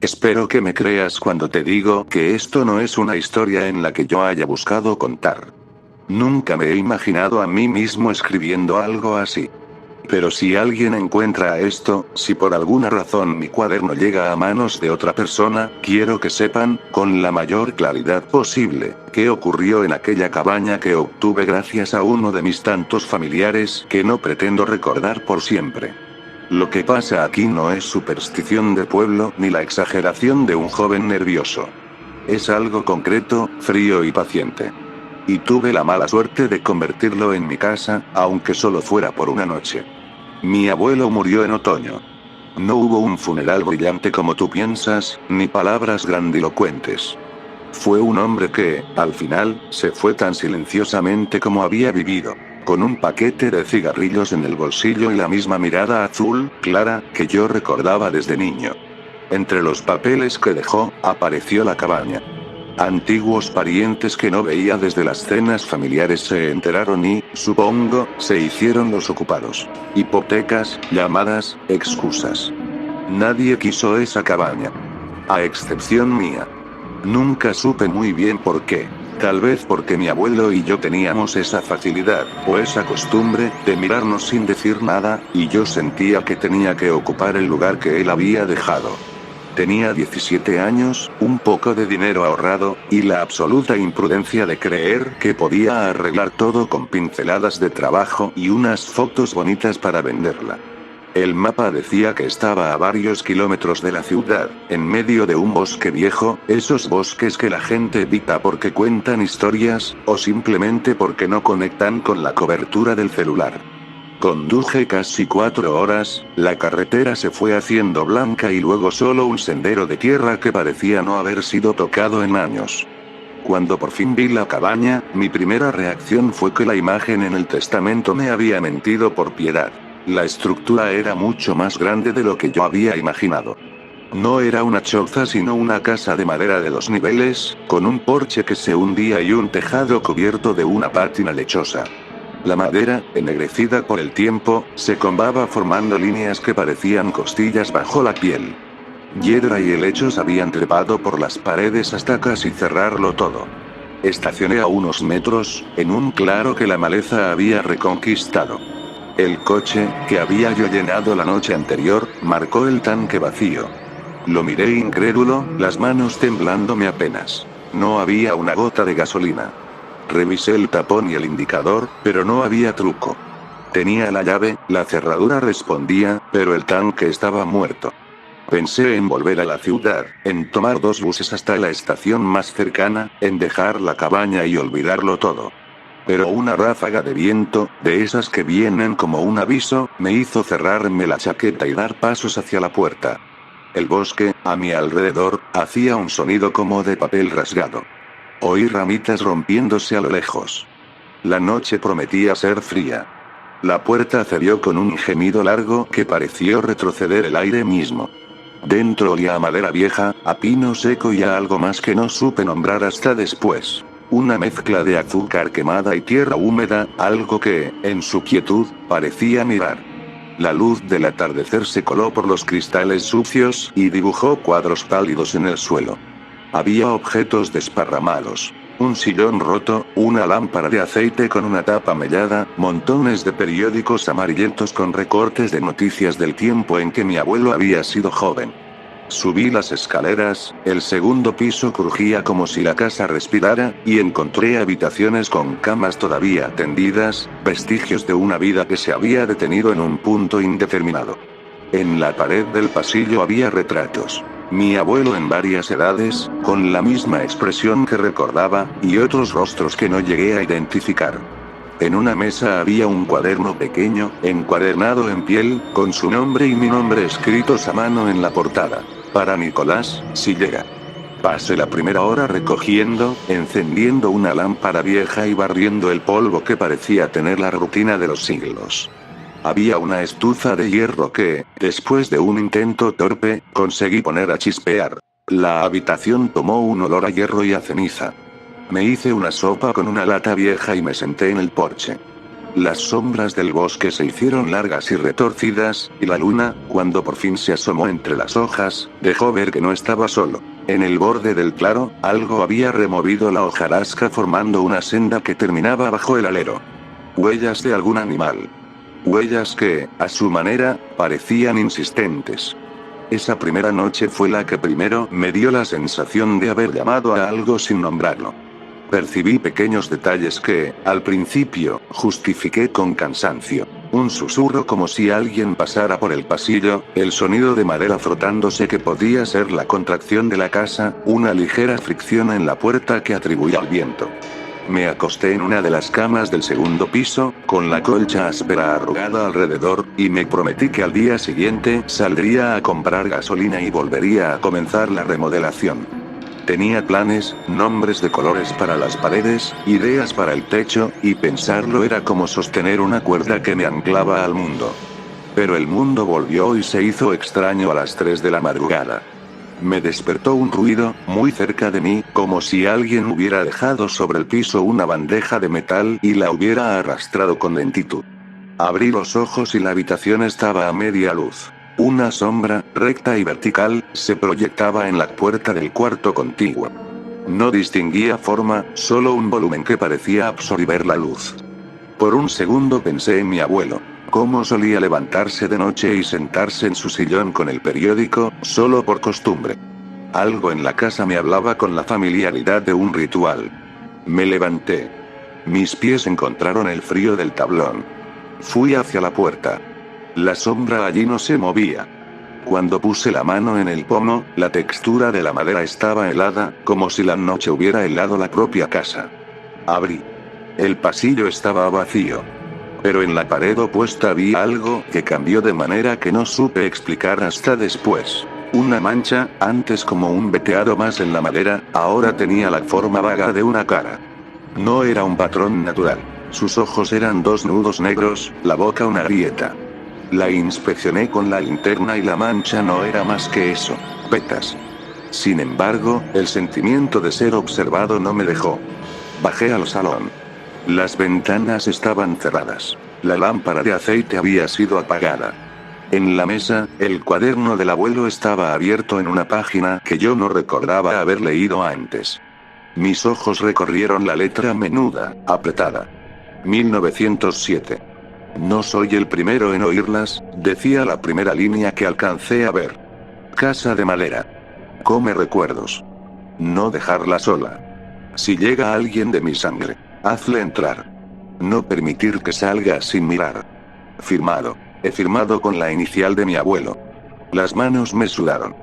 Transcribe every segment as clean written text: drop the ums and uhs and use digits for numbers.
Espero que me creas cuando te digo que esto no es una historia en la que yo haya buscado contar. Nunca me he imaginado a mí mismo escribiendo algo así. Pero si alguien encuentra esto, si por alguna razón mi cuaderno llega a manos de otra persona, quiero que sepan, con la mayor claridad posible, qué ocurrió en aquella cabaña que obtuve gracias a uno de mis tantos familiares que no pretendo recordar por siempre. Lo que pasa aquí no es superstición de pueblo ni la exageración de un joven nervioso. Es algo concreto, frío y paciente. Y tuve la mala suerte de convertirlo en mi casa, aunque solo fuera por una noche. Mi abuelo murió en otoño. No hubo un funeral brillante como tú piensas, ni palabras grandilocuentes. Fue un hombre que, al final, se fue tan silenciosamente como había vivido, con un paquete de cigarrillos en el bolsillo y la misma mirada azul, clara, que yo recordaba desde niño. Entre los papeles que dejó, apareció la cabaña. Antiguos parientes que no veía desde las cenas familiares se enteraron y, supongo, se hicieron los ocupados. Hipotecas, llamadas, excusas. Nadie quiso esa cabaña. A excepción mía. Nunca supe muy bien por qué. Tal vez porque mi abuelo y yo teníamos esa facilidad, o esa costumbre, de mirarnos sin decir nada, y yo sentía que tenía que ocupar el lugar que él había dejado. Tenía 17 años, un poco de dinero ahorrado, y la absoluta imprudencia de creer que podía arreglar todo con pinceladas de trabajo y unas fotos bonitas para venderla. El mapa decía que estaba a varios kilómetros de la ciudad, en medio de un bosque viejo, esos bosques que la gente evita porque cuentan historias, o simplemente porque no conectan con la cobertura del celular. Conduje casi 4 horas, la carretera se fue haciendo blanca y luego solo un sendero de tierra que parecía no haber sido tocado en años. Cuando por fin vi la cabaña, mi primera reacción fue que la imagen en el testamento me había mentido por piedad. La estructura era mucho más grande de lo que yo había imaginado. No era una choza sino una casa de madera de 2 niveles, con un porche que se hundía y un tejado cubierto de una pátina lechosa. La madera, ennegrecida por el tiempo, se combaba formando líneas que parecían costillas bajo la piel. Hiedra y helechos habían trepado por las paredes hasta casi cerrarlo todo. Estacioné a unos metros, en un claro que la maleza había reconquistado. El coche, que había yo llenado la noche anterior, marcó el tanque vacío. Lo miré incrédulo, las manos temblándome apenas. No había una gota de gasolina. Revisé el tapón y el indicador, pero no había truco. Tenía la llave, la cerradura respondía, pero el tanque estaba muerto. Pensé en volver a la ciudad, en tomar 2 buses hasta la estación más cercana, en dejar la cabaña y olvidarlo todo. Pero una ráfaga de viento, de esas que vienen como un aviso, me hizo cerrarme la chaqueta y dar pasos hacia la puerta. El bosque, a mi alrededor, hacía un sonido como de papel rasgado. Oí ramitas rompiéndose a lo lejos. La noche prometía ser fría. La puerta cedió con un gemido largo que pareció retroceder el aire mismo. Dentro olía a madera vieja, a pino seco y a algo más que no supe nombrar hasta después. Una mezcla de azúcar quemada y tierra húmeda, algo que, en su quietud, parecía mirar. La luz del atardecer se coló por los cristales sucios y dibujó cuadros pálidos en el suelo. Había objetos desparramados. Un sillón roto, una lámpara de aceite con una tapa mellada, montones de periódicos amarillentos con recortes de noticias del tiempo en que mi abuelo había sido joven. Subí las escaleras, el segundo piso crujía como si la casa respirara, y encontré habitaciones con camas todavía tendidas, vestigios de una vida que se había detenido en un punto indeterminado. En la pared del pasillo había retratos. Mi abuelo en varias edades, con la misma expresión que recordaba, y otros rostros que no llegué a identificar. En una mesa había un cuaderno pequeño, encuadernado en piel, con su nombre y mi nombre escritos a mano en la portada. Para Nicolás, si llega. Pasé la primera hora recogiendo, encendiendo una lámpara vieja y barriendo el polvo que parecía tener la rutina de los siglos. Había una estufa de hierro que, después de un intento torpe, conseguí poner a chispear. La habitación tomó un olor a hierro y a ceniza. Me hice una sopa con una lata vieja y me senté en el porche. Las sombras del bosque se hicieron largas y retorcidas, y la luna, cuando por fin se asomó entre las hojas, dejó ver que no estaba solo. En el borde del claro, algo había removido la hojarasca formando una senda que terminaba bajo el alero. Huellas de algún animal. Huellas que, a su manera, parecían insistentes. Esa primera noche fue la que primero me dio la sensación de haber llamado a algo sin nombrarlo. Percibí pequeños detalles que, al principio, justifiqué con cansancio. Un susurro como si alguien pasara por el pasillo, el sonido de madera frotándose que podía ser la contracción de la casa, una ligera fricción en la puerta que atribuí al viento. Me acosté en una de las camas del segundo piso, con la colcha áspera arrugada alrededor, y me prometí que al día siguiente saldría a comprar gasolina y volvería a comenzar la remodelación. Tenía planes, nombres de colores para las paredes, ideas para el techo, y pensarlo era como sostener una cuerda que me anclaba al mundo. Pero el mundo volvió y se hizo extraño a las 3 de la madrugada. Me despertó un ruido, muy cerca de mí, como si alguien hubiera dejado sobre el piso una bandeja de metal y la hubiera arrastrado con lentitud. Abrí los ojos y la habitación estaba a media luz. Una sombra, recta y vertical, se proyectaba en la puerta del cuarto contiguo. No distinguía forma, solo un volumen que parecía absorber la luz. Por un segundo pensé en mi abuelo. Cómo solía levantarse de noche y sentarse en su sillón con el periódico, solo por costumbre. Algo en la casa me hablaba con la familiaridad de un ritual. Me levanté. Mis pies encontraron el frío del tablón. Fui hacia la puerta. La sombra allí no se movía. Cuando puse la mano en el pomo, la textura de la madera estaba helada, como si la noche hubiera helado la propia casa. Abrí. El pasillo estaba vacío. Pero en la pared opuesta vi algo que cambió de manera que no supe explicar hasta después. Una mancha, antes como un veteado más en la madera, ahora tenía la forma vaga de una cara. No era un patrón natural. Sus ojos eran dos nudos negros, la boca una grieta. La inspeccioné con la linterna y la mancha no era más que eso, petas. Sin embargo, el sentimiento de ser observado no me dejó. Bajé al salón. Las ventanas estaban cerradas. La lámpara de aceite había sido apagada. En la mesa, el cuaderno del abuelo estaba abierto en una página que yo no recordaba haber leído antes. Mis ojos recorrieron la letra menuda, apretada. 1907. No soy el primero en oírlas, decía la primera línea que alcancé a ver. Casa de madera. Come recuerdos. No dejarla sola. Si llega alguien de mi sangre, hazle entrar. No permitir que salga sin mirar. Firmado. He firmado con la inicial de mi abuelo. Las manos me sudaron.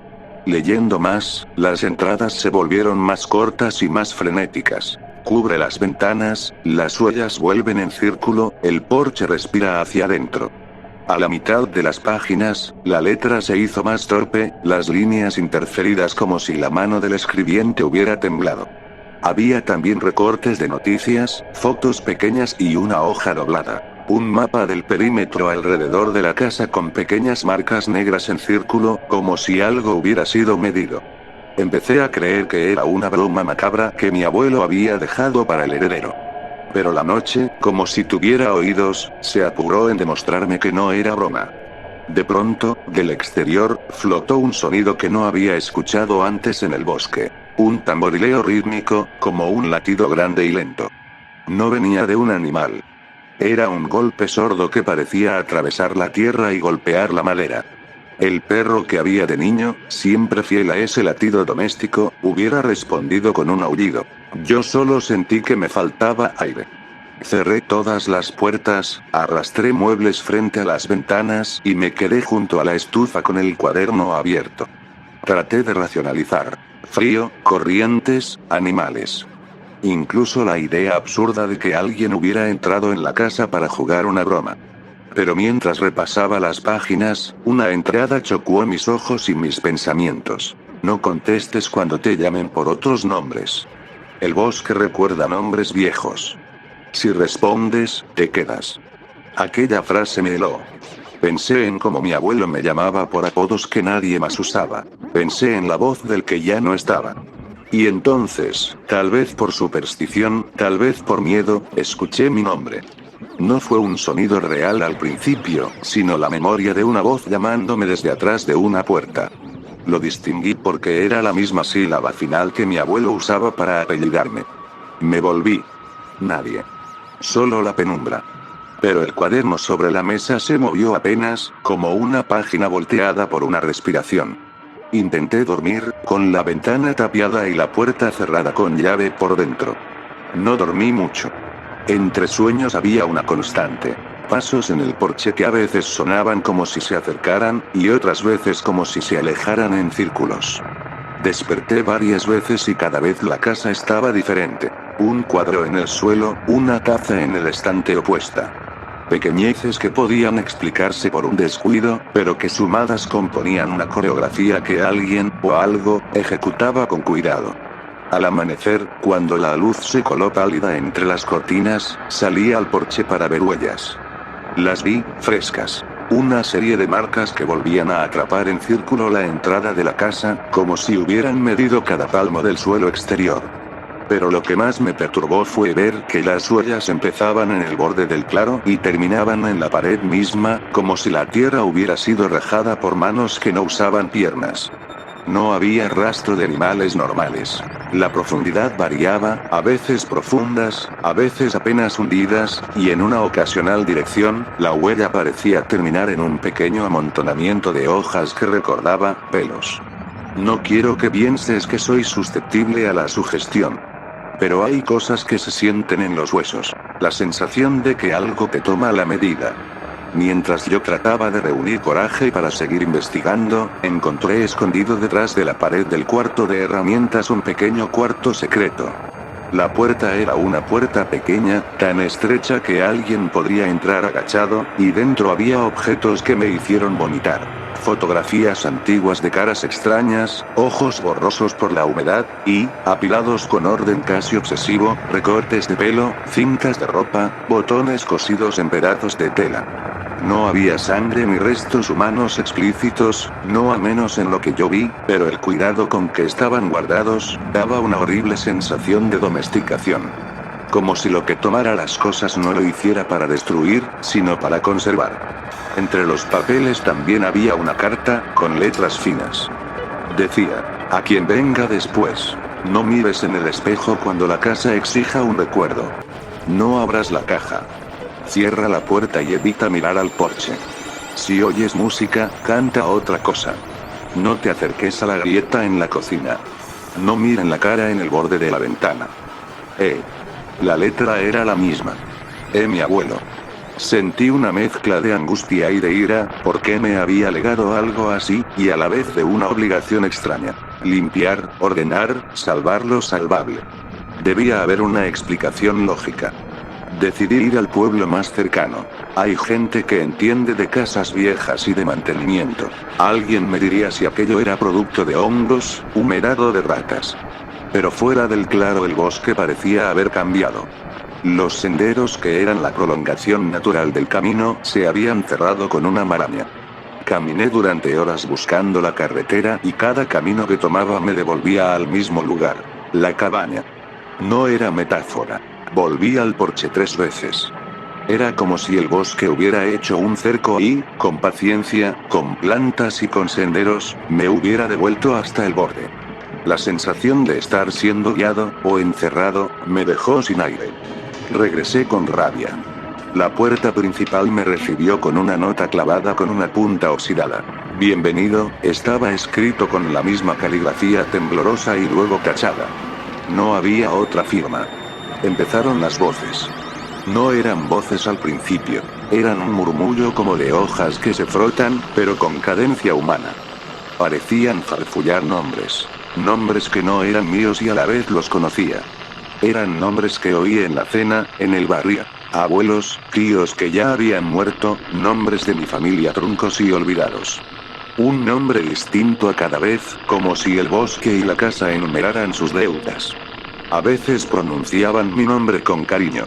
Leyendo más, las entradas se volvieron más cortas y más frenéticas. Cubre las ventanas, las huellas vuelven en círculo, el porche respira hacia adentro. A la mitad de las páginas, la letra se hizo más torpe, las líneas interferidas como si la mano del escribiente hubiera temblado. Había también recortes de noticias, fotos pequeñas y una hoja doblada. Un mapa del perímetro alrededor de la casa con pequeñas marcas negras en círculo, como si algo hubiera sido medido. Empecé a creer que era una broma macabra que mi abuelo había dejado para el heredero. Pero la noche, como si tuviera oídos, se apuró en demostrarme que no era broma. De pronto, del exterior, flotó un sonido que no había escuchado antes en el bosque. Un tamborileo rítmico, como un latido grande y lento. No venía de un animal. Era un golpe sordo que parecía atravesar la tierra y golpear la madera. El perro que había de niño, siempre fiel a ese latido doméstico, hubiera respondido con un aullido. Yo solo sentí que me faltaba aire. Cerré todas las puertas, arrastré muebles frente a las ventanas y me quedé junto a la estufa con el cuaderno abierto. Traté de racionalizar. Frío, corrientes, animales. Incluso la idea absurda de que alguien hubiera entrado en la casa para jugar una broma. Pero mientras repasaba las páginas, una entrada chocó en mis ojos y mis pensamientos. No contestes cuando te llamen por otros nombres. El bosque recuerda nombres viejos. Si respondes, te quedas. Aquella frase me heló. Pensé en cómo mi abuelo me llamaba por apodos que nadie más usaba. Pensé en la voz del que ya no estaba. Y entonces, tal vez por superstición, tal vez por miedo, escuché mi nombre. No fue un sonido real al principio, sino la memoria de una voz llamándome desde atrás de una puerta. Lo distinguí porque era la misma sílaba final que mi abuelo usaba para apellidarme. Me volví. Nadie. Solo la penumbra. Pero el cuaderno sobre la mesa se movió apenas, como una página volteada por una respiración. Intenté dormir, con la ventana tapiada y la puerta cerrada con llave por dentro. No dormí mucho. Entre sueños había una constante. Pasos en el porche que a veces sonaban como si se acercaran, y otras veces como si se alejaran en círculos. Desperté varias veces y cada vez la casa estaba diferente. Un cuadro en el suelo, una taza en el estante opuesta. Pequeñeces que podían explicarse por un descuido, pero que sumadas componían una coreografía que alguien, o algo, ejecutaba con cuidado. Al amanecer, cuando la luz se coló pálida entre las cortinas, salí al porche para ver huellas. Las vi, frescas. Una serie de marcas que volvían a atrapar en círculo la entrada de la casa, como si hubieran medido cada palmo del suelo exterior. Pero lo que más me perturbó fue ver que las huellas empezaban en el borde del claro y terminaban en la pared misma, como si la tierra hubiera sido rajada por manos que no usaban piernas. No había rastro de animales normales. La profundidad variaba, a veces profundas, a veces apenas hundidas, y en una ocasional dirección, la huella parecía terminar en un pequeño amontonamiento de hojas que recordaba pelos. No quiero que pienses que soy susceptible a la sugestión. Pero hay cosas que se sienten en los huesos. La sensación de que algo te toma la medida. Mientras yo trataba de reunir coraje para seguir investigando, encontré escondido detrás de la pared del cuarto de herramientas un pequeño cuarto secreto. La puerta era una puerta pequeña, tan estrecha que alguien podría entrar agachado, y dentro había objetos que me hicieron vomitar. Fotografías antiguas de caras extrañas, ojos borrosos por la humedad, y, apilados con orden casi obsesivo, recortes de pelo, cintas de ropa, botones cosidos en pedazos de tela. No había sangre ni restos humanos explícitos, no al menos en lo que yo vi, pero el cuidado con que estaban guardados, daba una horrible sensación de domesticación. Como si lo que tomara las cosas no lo hiciera para destruir, sino para conservar. Entre los papeles también había una carta, con letras finas. Decía: a quien venga después, no mires en el espejo cuando la casa exija un recuerdo. No abras la caja. Cierra la puerta y evita mirar al porche. Si oyes música, canta otra cosa. No te acerques a la grieta en la cocina. No miren la cara en el borde de la ventana. La letra era la misma. Mi abuelo. Sentí una mezcla de angustia y de ira, porque me había legado algo así, y a la vez de una obligación extraña. Limpiar, ordenar, salvar lo salvable. Debía haber una explicación lógica. Decidí ir al pueblo más cercano. Hay gente que entiende de casas viejas y de mantenimiento. Alguien me diría si aquello era producto de hongos, humedad o de ratas. Pero fuera del claro el bosque parecía haber cambiado. Los senderos que eran la prolongación natural del camino se habían cerrado con una maraña. Caminé durante horas buscando la carretera y cada camino que tomaba me devolvía al mismo lugar, la cabaña. No era metáfora. Volví al porche 3 veces. Era como si el bosque hubiera hecho un cerco y, con paciencia, con plantas y con senderos, me hubiera devuelto hasta el borde. La sensación de estar siendo guiado, o encerrado, me dejó sin aire. Regresé con rabia. La puerta principal me recibió con una nota clavada con una punta oxidada. Bienvenido, estaba escrito con la misma caligrafía temblorosa y luego tachada. No había otra firma. Empezaron las voces. No eran voces al principio, eran un murmullo como de hojas que se frotan, pero con cadencia humana. Parecían farfullar nombres. Nombres que no eran míos y a la vez los conocía. Eran nombres que oí en la cena, en el barrio. Abuelos, tíos que ya habían muerto, nombres de mi familia truncos y olvidados. Un nombre distinto a cada vez, como si el bosque y la casa enumeraran sus deudas. A veces pronunciaban mi nombre con cariño.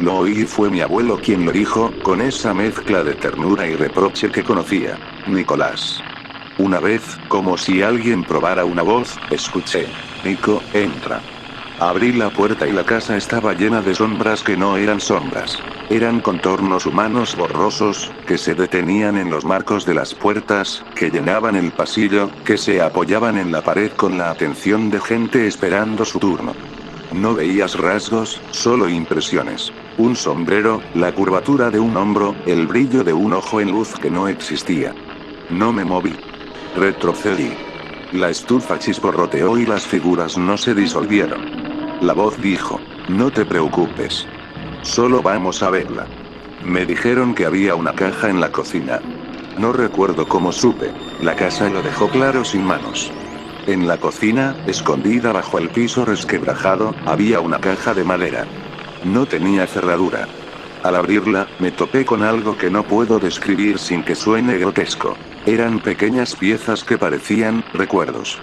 Lo oí y fue mi abuelo quien lo dijo, con esa mezcla de ternura y reproche que conocía. Nicolás. Una vez, como si alguien probara una voz, escuché: Nico, entra. Abrí la puerta y la casa estaba llena de sombras que no eran sombras. Eran contornos humanos borrosos, que se detenían en los marcos de las puertas, que llenaban el pasillo, que se apoyaban en la pared con la atención de gente esperando su turno. No veías rasgos, solo impresiones. Un sombrero, la curvatura de un hombro, el brillo de un ojo en luz que no existía. No me moví. Retrocedí. La estufa chisporroteó y las figuras no se disolvieron. La voz dijo: no te preocupes. Solo vamos a verla. Me dijeron que había una caja en la cocina. No recuerdo cómo supe. La casa lo dejó claro sin manos. En la cocina, escondida bajo el piso resquebrajado, había una caja de madera. No tenía cerradura. Al abrirla, me topé con algo que no puedo describir sin que suene grotesco. Eran pequeñas piezas que parecían recuerdos.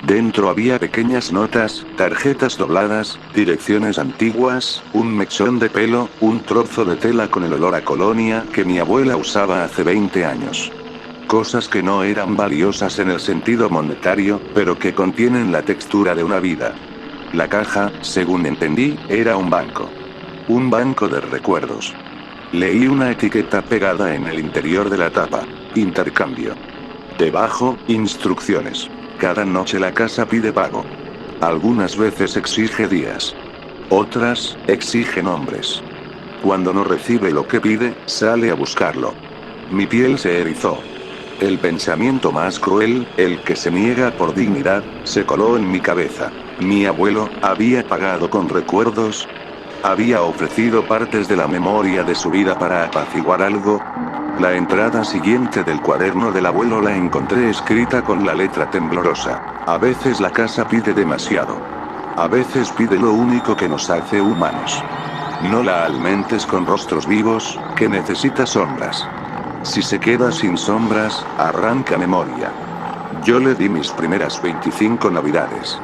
Dentro había pequeñas notas, tarjetas dobladas, direcciones antiguas, un mechón de pelo, un trozo de tela con el olor a colonia que mi abuela usaba hace 20 años. Cosas que no eran valiosas en el sentido monetario, pero que contienen la textura de una vida. La caja, según entendí, era un banco. Un banco de recuerdos. Leí una etiqueta pegada en el interior de la tapa. Intercambio. Debajo, instrucciones. Cada noche la casa pide pago. Algunas veces exige días. Otras, exige nombres. Cuando no recibe lo que pide, sale a buscarlo. Mi piel se erizó. El pensamiento más cruel, el que se niega por dignidad, se coló en mi cabeza. Mi abuelo, había pagado con recuerdos. Había ofrecido partes de la memoria de su vida para apaciguar algo. La entrada siguiente del cuaderno del abuelo la encontré escrita con la letra temblorosa. A veces la casa pide demasiado. A veces pide lo único que nos hace humanos. No la alimentes con rostros vivos, que necesita sombras. Si se queda sin sombras, arranca memoria. Yo le di mis primeras 25 navidades.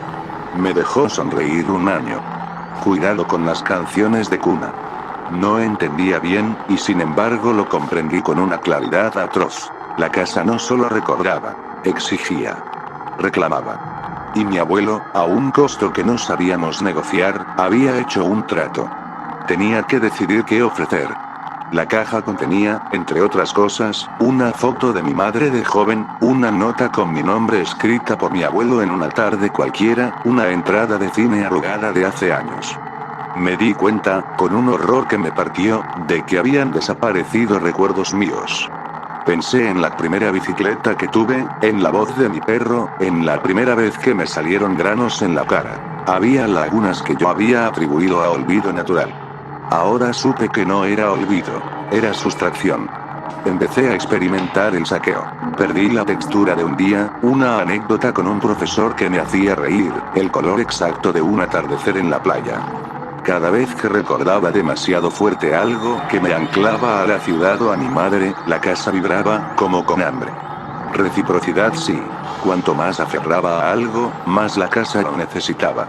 Me dejó sonreír un año. Cuidado con las canciones de cuna. No entendía bien, y sin embargo lo comprendí con una claridad atroz. La casa no solo recordaba, exigía. Reclamaba. Y mi abuelo, a un costo que no sabíamos negociar, había hecho un trato. Tenía que decidir qué ofrecer. La caja contenía, entre otras cosas, una foto de mi madre de joven, una nota con mi nombre escrita por mi abuelo en una tarde cualquiera, una entrada de cine arrugada de hace años. Me di cuenta, con un horror que me partió, de que habían desaparecido recuerdos míos. Pensé en la primera bicicleta que tuve, en la voz de mi perro, en la primera vez que me salieron granos en la cara. Había lagunas que yo había atribuido a olvido natural. Ahora supe que no era olvido, era sustracción. Empecé a experimentar el saqueo. Perdí la textura de un día, una anécdota con un profesor que me hacía reír, el color exacto de un atardecer en la playa. Cada vez que recordaba demasiado fuerte algo que me anclaba a la ciudad o a mi madre, la casa vibraba, como con hambre. Reciprocidad sí. Cuanto más aferraba a algo, más la casa lo necesitaba.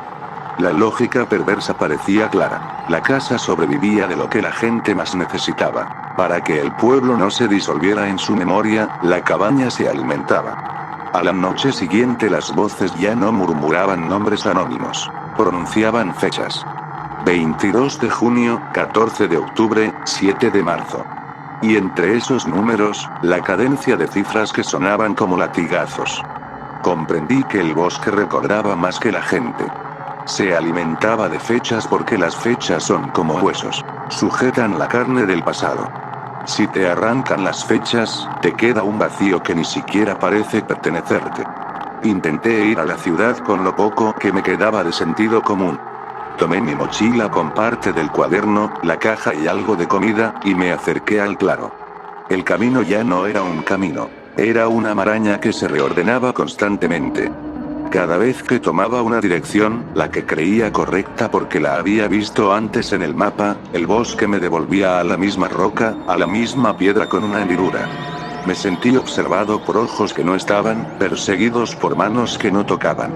La lógica perversa parecía clara. La casa sobrevivía de lo que la gente más necesitaba. Para que el pueblo no se disolviera en su memoria, la cabaña se alimentaba. A la noche siguiente las voces ya no murmuraban nombres anónimos. Pronunciaban fechas. 22 de junio, 14 de octubre, 7 de marzo. Y entre esos números, la cadencia de cifras que sonaban como latigazos. Comprendí que el bosque recordaba más que la gente. Se alimentaba de fechas porque las fechas son como huesos. Sujetan la carne del pasado. Si te arrancan las fechas, te queda un vacío que ni siquiera parece pertenecerte. Intenté ir a la ciudad con lo poco que me quedaba de sentido común. Tomé mi mochila con parte del cuaderno, la caja y algo de comida, y me acerqué al claro. El camino ya no era un camino. Era una maraña que se reordenaba constantemente. Cada vez que tomaba una dirección, la que creía correcta porque la había visto antes en el mapa, el bosque me devolvía a la misma roca, a la misma piedra con una hendidura. Me sentí observado por ojos que no estaban, perseguidos por manos que no tocaban.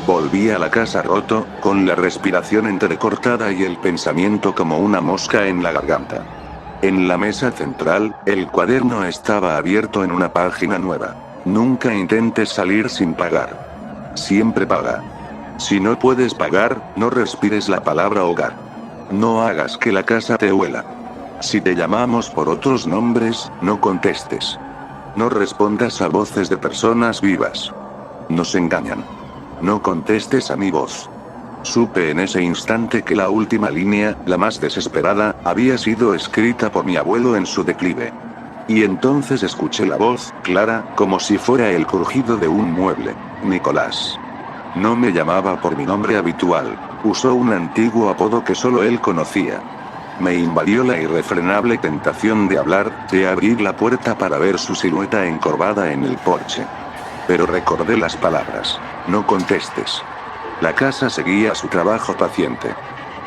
Volví a la casa roto, con la respiración entrecortada y el pensamiento como una mosca en la garganta. En la mesa central, el cuaderno estaba abierto en una página nueva. Nunca intentes salir sin pagar. Siempre paga. Si no puedes pagar, no respires la palabra hogar. No hagas que la casa te huela. Si te llamamos por otros nombres, no contestes. No respondas a voces de personas vivas. Nos engañan. No contestes a mi voz. Supe en ese instante que la última línea, la más desesperada, había sido escrita por mi abuelo en su declive. Y entonces escuché la voz, clara, como si fuera el crujido de un mueble. Nicolás. No me llamaba por mi nombre habitual. Usó un antiguo apodo que solo él conocía. Me invadió la irrefrenable tentación de hablar, de abrir la puerta para ver su silueta encorvada en el porche. Pero recordé las palabras. No contestes. La casa seguía su trabajo paciente.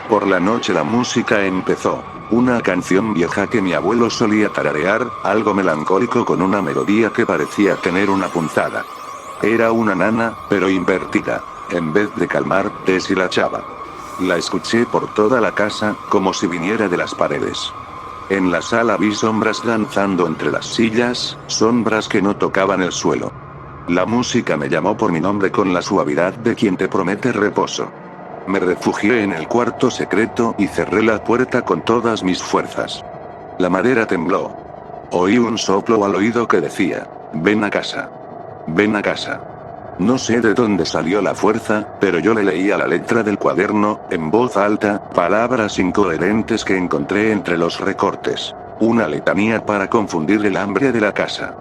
Por la noche la música empezó. Una canción vieja que mi abuelo solía tararear, algo melancólico con una melodía que parecía tener una punzada. Era una nana, pero invertida. En vez de calmar, deshilachaba. La escuché por toda la casa, como si viniera de las paredes. En la sala vi sombras danzando entre las sillas, sombras que no tocaban el suelo. La música me llamó por mi nombre con la suavidad de quien te promete reposo. Me refugié en el cuarto secreto y cerré la puerta con todas mis fuerzas. La madera tembló. Oí un soplo al oído que decía, ven a casa. Ven a casa. No sé de dónde salió la fuerza, pero yo le leía la letra del cuaderno, en voz alta, palabras incoherentes que encontré entre los recortes. Una letanía para confundir el hambre de la casa.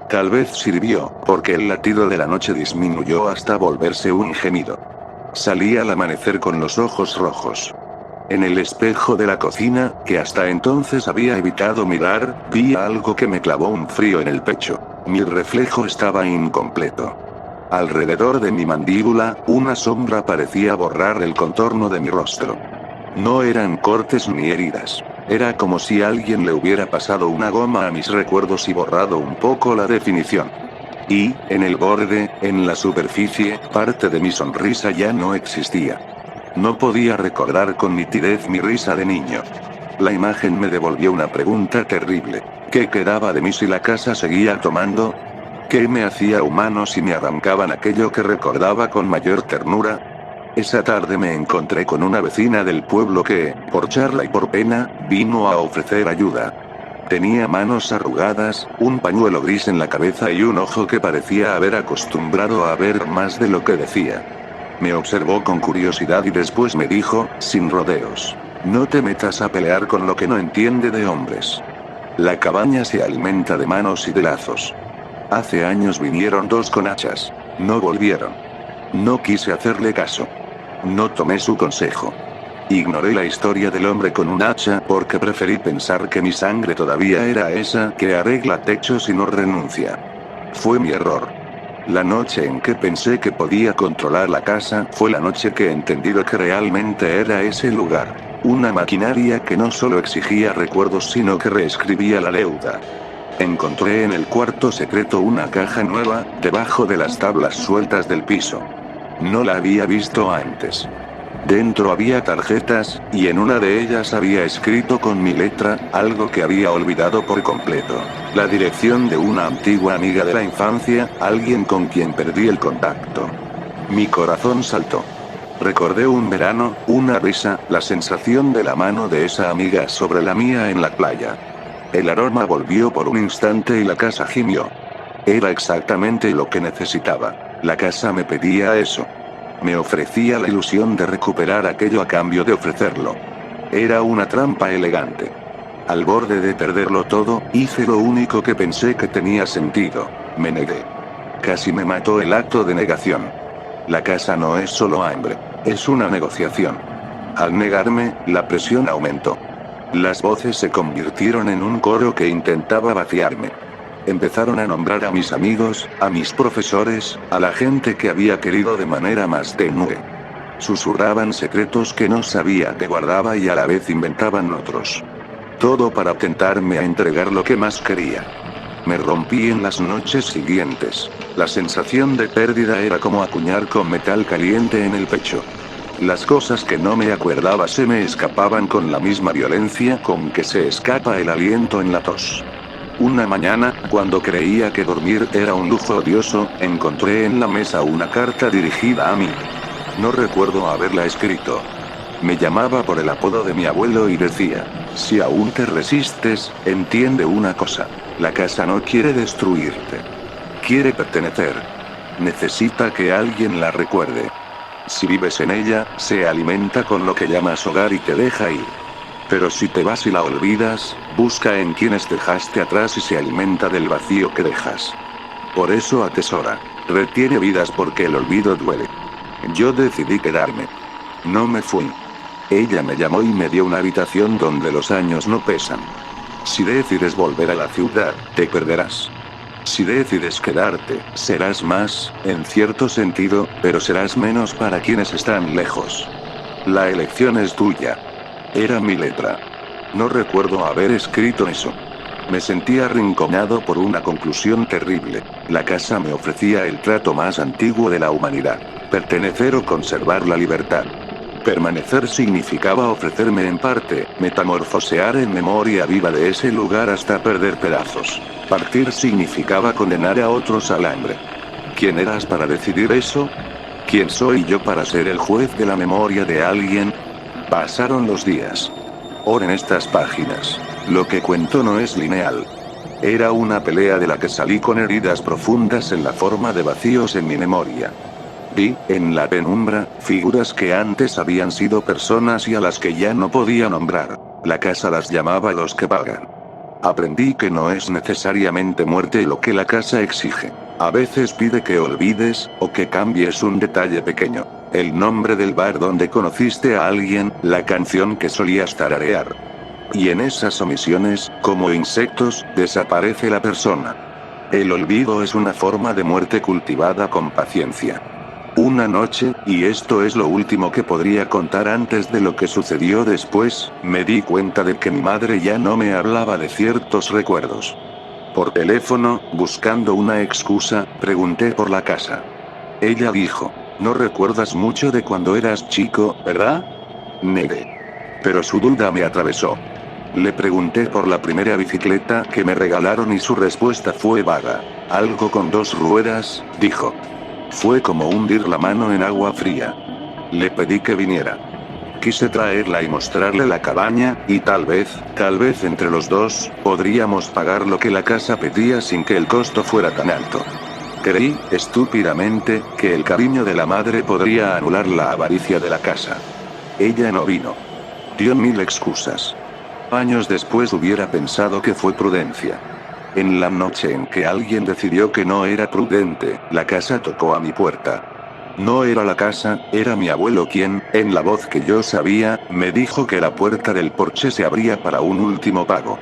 Tal vez sirvió, porque el latido de la noche disminuyó hasta volverse un gemido. Salí al amanecer con los ojos rojos. En el espejo de la cocina, que hasta entonces había evitado mirar, vi algo que me clavó un frío en el pecho. Mi reflejo estaba incompleto. Alrededor de mi mandíbula, una sombra parecía borrar el contorno de mi rostro. No eran cortes ni heridas. Era como si alguien le hubiera pasado una goma a mis recuerdos y borrado un poco la definición. Y, en el borde, en la superficie, parte de mi sonrisa ya no existía. No podía recordar con nitidez mi risa de niño. La imagen me devolvió una pregunta terrible. ¿Qué quedaba de mí si la casa seguía tomando? ¿Qué me hacía humano si me arrancaban aquello que recordaba con mayor ternura? Esa tarde me encontré con una vecina del pueblo que, por charla y por pena, vino a ofrecer ayuda. Tenía manos arrugadas, un pañuelo gris en la cabeza y un ojo que parecía haber acostumbrado a ver más de lo que decía. Me observó con curiosidad y después me dijo, sin rodeos, no te metas a pelear con lo que no entiende de hombres. La cabaña se alimenta de manos y de lazos. Hace años vinieron dos con hachas. No volvieron. No quise hacerle caso. No tomé su consejo. Ignoré la historia del hombre con un hacha porque preferí pensar que mi sangre todavía era esa que arregla techos y no renuncia. Fue mi error. La noche en que pensé que podía controlar la casa fue la noche que entendí lo que realmente era ese lugar. Una maquinaria que no solo exigía recuerdos sino que reescribía la deuda. Encontré en el cuarto secreto una caja nueva, debajo de las tablas sueltas del piso. No la había visto antes. Dentro había tarjetas, y en una de ellas había escrito con mi letra, algo que había olvidado por completo. La dirección de una antigua amiga de la infancia, alguien con quien perdí el contacto. Mi corazón saltó. Recordé un verano, una risa, la sensación de la mano de esa amiga sobre la mía en la playa. El aroma volvió por un instante y la casa gimió. Era exactamente lo que necesitaba. La casa me pedía eso. Me ofrecía la ilusión de recuperar aquello a cambio de ofrecerlo. Era una trampa elegante. Al borde de perderlo todo, hice lo único que pensé que tenía sentido. Me negué. Casi me mató el acto de negación. La casa no es solo hambre. Es una negociación. Al negarme, la presión aumentó. Las voces se convirtieron en un coro que intentaba vaciarme. Empezaron a nombrar a mis amigos, a mis profesores, a la gente que había querido de manera más tenue. Susurraban secretos que no sabía que guardaba y a la vez inventaban otros. Todo para tentarme a entregar lo que más quería. Me rompí en las noches siguientes. La sensación de pérdida era como acuñar con metal caliente en el pecho. Las cosas que no me acordaba se me escapaban con la misma violencia con que se escapa el aliento en la tos. Una mañana, cuando creía que dormir era un lujo odioso, encontré en la mesa una carta dirigida a mí. No recuerdo haberla escrito. Me llamaba por el apodo de mi abuelo y decía: si aún te resistes, entiende una cosa. La casa no quiere destruirte. Quiere pertenecer. Necesita que alguien la recuerde. Si vives en ella, se alimenta con lo que llamas hogar y te deja ir. Pero si te vas y la olvidas, busca en quienes dejaste atrás y se alimenta del vacío que dejas. Por eso atesora. Retiene vidas porque el olvido duele. Yo decidí quedarme. No me fui. Ella me llamó y me dio una habitación donde los años no pesan. Si decides volver a la ciudad, te perderás. Si decides quedarte, serás más, en cierto sentido, pero serás menos para quienes están lejos. La elección es tuya. Era mi letra. No recuerdo haber escrito eso. Me sentía arrinconado por una conclusión terrible. La casa me ofrecía el trato más antiguo de la humanidad: pertenecer o conservar la libertad. Permanecer significaba ofrecerme en parte, metamorfosear en memoria viva de ese lugar hasta perder pedazos. Partir significaba condenar a otros al hambre. ¿Quién eras para decidir eso? ¿Quién soy yo para ser el juez de la memoria de alguien? Pasaron los días. Ahora en estas páginas. Lo que cuento no es lineal. Era una pelea de la que salí con heridas profundas en la forma de vacíos en mi memoria. Vi, en la penumbra, figuras que antes habían sido personas y a las que ya no podía nombrar. La casa las llamaba los que pagan. Aprendí que no es necesariamente muerte lo que la casa exige. A veces pide que olvides, o que cambies un detalle pequeño. El nombre del bar donde conociste a alguien, la canción que solías tararear. Y en esas omisiones, como insectos, desaparece la persona. El olvido es una forma de muerte cultivada con paciencia. Una noche, y esto es lo último que podría contar antes de lo que sucedió después, me di cuenta de que mi madre ya no me hablaba de ciertos recuerdos. Por teléfono, buscando una excusa, pregunté por la casa. Ella dijo: no recuerdas mucho de cuando eras chico, ¿verdad? Negué. Pero su duda me atravesó. Le pregunté por la primera bicicleta que me regalaron y su respuesta fue vaga. Algo con 2 ruedas, dijo. Fue como hundir la mano en agua fría. Le pedí que viniera. Quise traerla y mostrarle la cabaña, y tal vez entre los dos, podríamos pagar lo que la casa pedía sin que el costo fuera tan alto. Creí, estúpidamente, que el cariño de la madre podría anular la avaricia de la casa. Ella no vino. Dio 1000 excusas. Años después hubiera pensado que fue prudencia. En la noche en que alguien decidió que no era prudente, la casa tocó a mi puerta. No era la casa, era mi abuelo quien, en la voz que yo sabía, me dijo que la puerta del porche se abría para un último pago.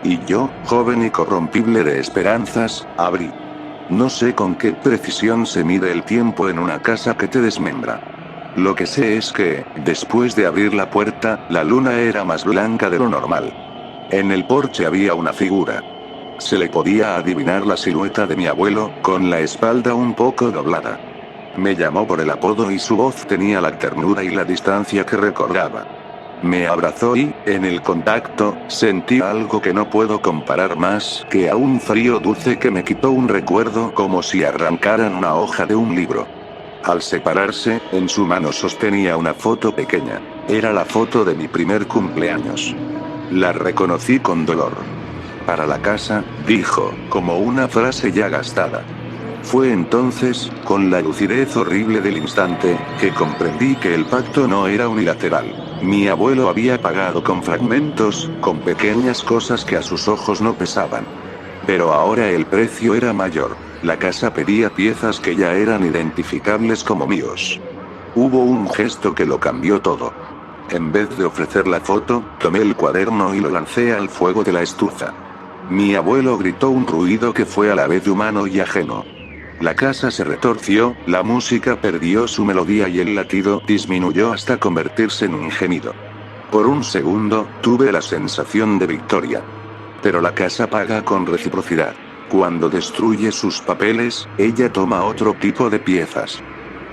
Y yo, joven y corrompible de esperanzas, abrí. No sé con qué precisión se mide el tiempo en una casa que te desmembra. Lo que sé es que, después de abrir la puerta, la luna era más blanca de lo normal. En el porche había una figura. Se le podía adivinar la silueta de mi abuelo, con la espalda un poco doblada. Me llamó por el apodo y su voz tenía la ternura y la distancia que recordaba. Me abrazó y, en el contacto, sentí algo que no puedo comparar más que a un frío dulce que me quitó un recuerdo, como si arrancaran una hoja de un libro. Al separarse, en su mano sostenía una foto pequeña. Era la foto de mi primer cumpleaños. La reconocí con dolor. Para la casa, dijo, como una frase ya gastada. Fue entonces, con la lucidez horrible del instante, que comprendí que el pacto no era unilateral. Mi abuelo había pagado con fragmentos, con pequeñas cosas que a sus ojos no pesaban. Pero ahora el precio era mayor. La casa pedía piezas que ya eran identificables como míos. Hubo un gesto que lo cambió todo. En vez de ofrecer la foto, tomé el cuaderno y lo lancé al fuego de la estufa. Mi abuelo gritó un ruido que fue a la vez humano y ajeno. La casa se retorció, la música perdió su melodía y el latido disminuyó hasta convertirse en un gemido. Por un segundo, tuve la sensación de victoria. Pero la casa paga con reciprocidad. Cuando destruye sus papeles, ella toma otro tipo de piezas.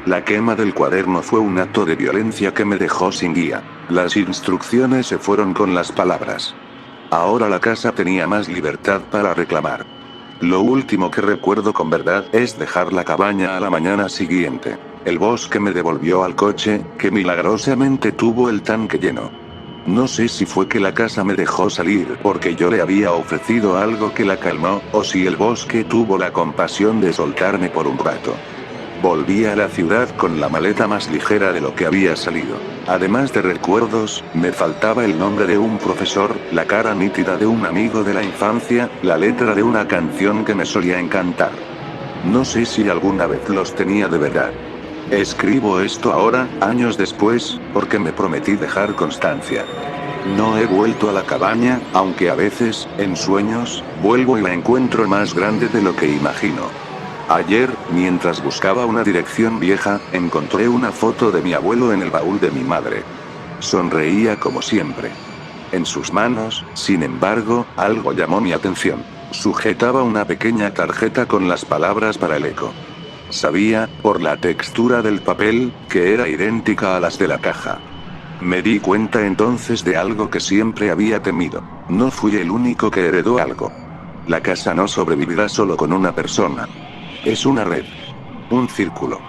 La quema del cuaderno fue un acto de violencia que me dejó sin guía. Las instrucciones se fueron con las palabras. Ahora la casa tenía más libertad para reclamar. Lo último que recuerdo con verdad es dejar la cabaña a la mañana siguiente. El bosque me devolvió al coche, que milagrosamente tuvo el tanque lleno. No sé si fue que la casa me dejó salir porque yo le había ofrecido algo que la calmó, o si el bosque tuvo la compasión de soltarme por un rato. Volví a la ciudad con la maleta más ligera de lo que había salido. Además de recuerdos, me faltaba el nombre de un profesor, la cara nítida de un amigo de la infancia, la letra de una canción que me solía encantar. No sé si alguna vez los tenía de verdad. Escribo esto ahora, años después, porque me prometí dejar constancia. No he vuelto a la cabaña, aunque a veces, en sueños, vuelvo y la encuentro más grande de lo que imagino. Ayer, mientras buscaba una dirección vieja, encontré una foto de mi abuelo en el baúl de mi madre. Sonreía como siempre. En sus manos, sin embargo, algo llamó mi atención. Sujetaba una pequeña tarjeta con las palabras para el eco. Sabía, por la textura del papel, que era idéntica a las de la caja. Me di cuenta entonces de algo que siempre había temido. No fui el único que heredó algo. La casa no sobrevivirá solo con una persona. Es una red. Un círculo.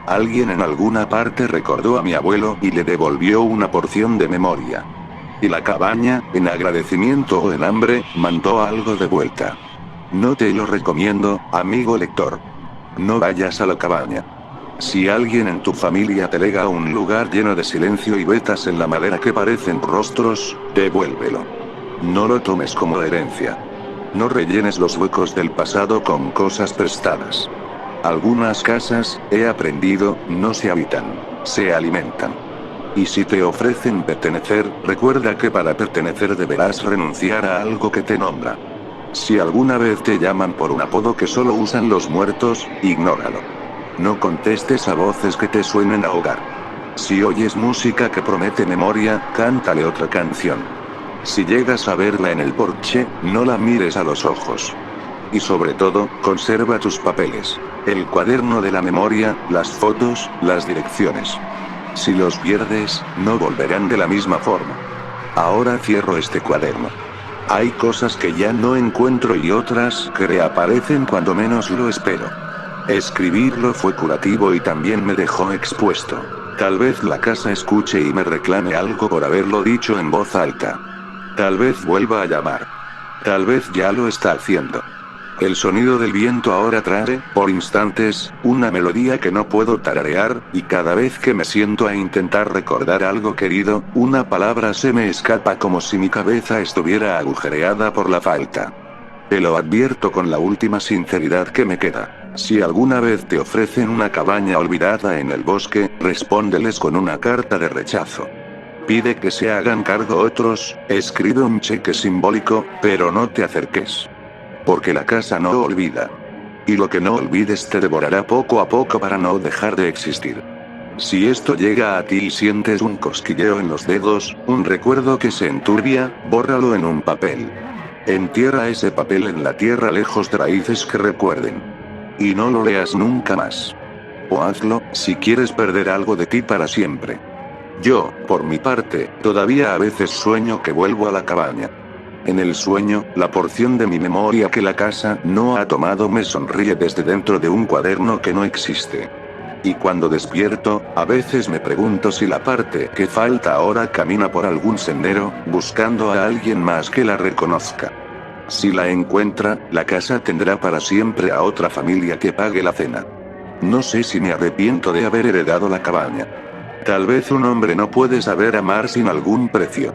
Alguien en alguna parte recordó a mi abuelo y le devolvió una porción de memoria. Y la cabaña, en agradecimiento o en hambre, mandó algo de vuelta. No te lo recomiendo, amigo lector. No vayas a la cabaña. Si alguien en tu familia te lega a un lugar lleno de silencio y vetas en la madera que parecen rostros, devuélvelo. No lo tomes como herencia. No rellenes los huecos del pasado con cosas prestadas. Algunas casas, he aprendido, no se habitan, se alimentan. Y si te ofrecen pertenecer, recuerda que para pertenecer deberás renunciar a algo que te nombra. Si alguna vez te llaman por un apodo que solo usan los muertos, ignóralo. No contestes a voces que te suenen a hogar. Si oyes música que promete memoria, cántale otra canción. Si llegas a verla en el porche, no la mires a los ojos. Y sobre todo, conserva tus papeles. El cuaderno de la memoria, las fotos, las direcciones. Si los pierdes, no volverán de la misma forma. Ahora cierro este cuaderno. Hay cosas que ya no encuentro y otras que reaparecen cuando menos lo espero. Escribirlo fue curativo y también me dejó expuesto. Tal vez la casa escuche y me reclame algo por haberlo dicho en voz alta. Tal vez vuelva a llamar. Tal vez ya lo está haciendo. El sonido del viento ahora trae, por instantes, una melodía que no puedo tararear, y cada vez que me siento a intentar recordar algo querido, una palabra se me escapa como si mi cabeza estuviera agujereada por la falta. Te lo advierto con la última sinceridad que me queda. Si alguna vez te ofrecen una cabaña olvidada en el bosque, respóndeles con una carta de rechazo. Pide que se hagan cargo otros, escribe un cheque simbólico, pero no te acerques. Porque la casa no olvida. Y lo que no olvides te devorará poco a poco para no dejar de existir. Si esto llega a ti y sientes un cosquilleo en los dedos, un recuerdo que se enturbia, bórralo en un papel. Entierra ese papel en la tierra lejos de raíces que recuerden. Y no lo leas nunca más. O hazlo, si quieres perder algo de ti para siempre. Yo, por mi parte, todavía a veces sueño que vuelvo a la cabaña. En el sueño, la porción de mi memoria que la casa no ha tomado me sonríe desde dentro de un cuaderno que no existe. Y cuando despierto, a veces me pregunto si la parte que falta ahora camina por algún sendero, buscando a alguien más que la reconozca. Si la encuentra, la casa tendrá para siempre a otra familia que pague la cena. No sé si me arrepiento de haber heredado la cabaña. Tal vez un hombre no puede saber amar sin algún precio.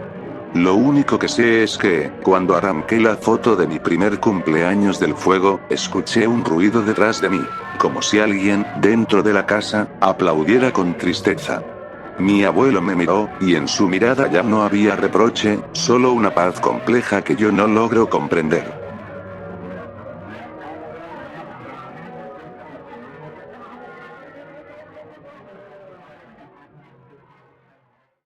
Lo único que sé es que, cuando arranqué la foto de mi primer cumpleaños del fuego, escuché un ruido detrás de mí, como si alguien, dentro de la casa, aplaudiera con tristeza. Mi abuelo me miró, y en su mirada ya no había reproche, solo una paz compleja que yo no logro comprender.